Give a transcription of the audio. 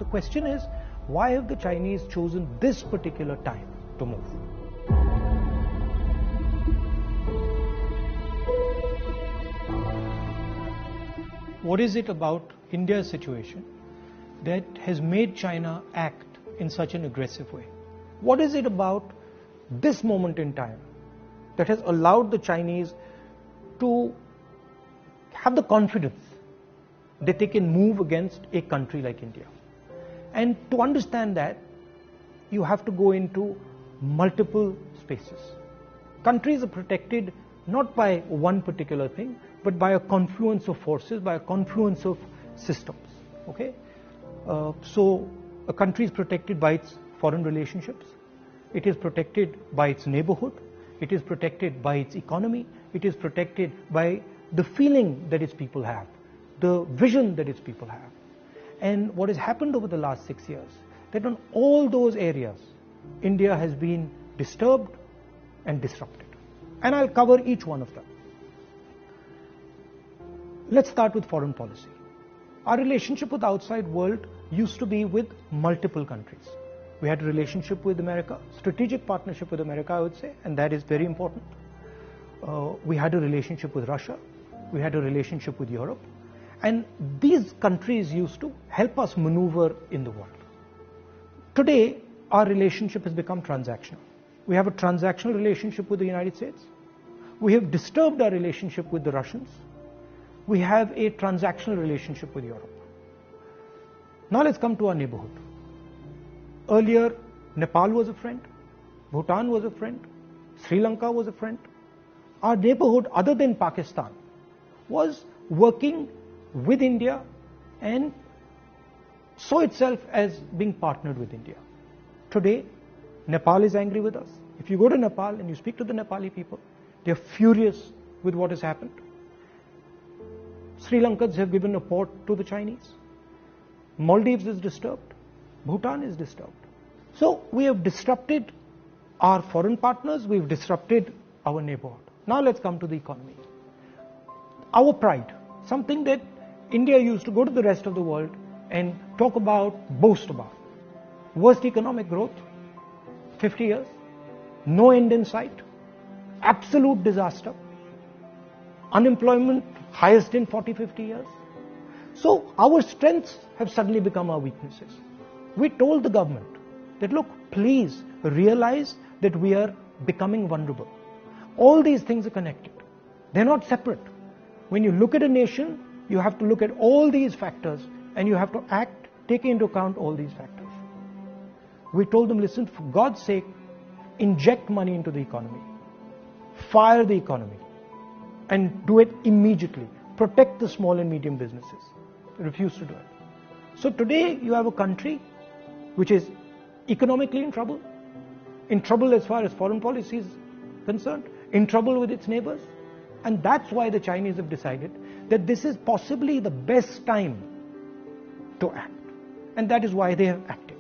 The question is, why have the Chinese chosen this particular time to move? What is it about India's situation that has made China act in such an aggressive way? What is it about this moment in time that has allowed the Chinese to have the confidence that they can move against a country like India? And to understand that, you have to go into multiple spaces. Countries are protected not by one particular thing, but by a confluence of forces, by a confluence of systems. Okay? So a country is protected by its foreign relationships. It is protected by its neighborhood. It is protected by its economy. It is protected by the feeling that its people have, the vision that its people have. And what has happened over the last 6 years, that on all those areas, India has been disturbed and disrupted. And I'll cover each one of them. Let's start with foreign policy. Our relationship with the outside world used to be with multiple countries. We had a relationship with America, strategic partnership with America, I would say, and that is very important. We had a relationship with Russia. We had a relationship with Europe. And these countries used to help us maneuver in the world. Today, our relationship has become transactional. We have a transactional relationship with the United States. We have disturbed our relationship with the Russians. We have a transactional relationship with Europe. Now let's come to our neighborhood. Earlier, Nepal was a friend, Bhutan was a friend, Sri Lanka was a friend. Our neighborhood, other than Pakistan, was working with India and saw itself as being partnered with India. Today, Nepal is angry with us. If you go to Nepal and you speak to the Nepali people, they are furious with what has happened. Sri Lankans have given a port to the Chinese. Maldives is disturbed. Bhutan is disturbed. So we have disrupted our foreign partners, we've disrupted our neighborhood. Now let's come to the economy. Our pride, something that India used to go to the rest of the world and talk about, boast about. Worst economic growth, 50 years, no end in sight, absolute disaster, unemployment highest in 40-50 years. So our strengths have suddenly become our weaknesses. We told the government that, look, please realize that we are becoming vulnerable. All these things are connected. They're not separate. When you look at a nation, you have to look at all these factors and you have to act, taking into account all these factors. We told them, listen, for God's sake, inject money into the economy. Fire the economy. And do it immediately. Protect the small and medium businesses. They refuse to do it. So today you have a country which is economically in trouble as far as foreign policy is concerned, in trouble with its neighbors. And that's why the Chinese have decided that this is possibly the best time to act. And that is why they have acted.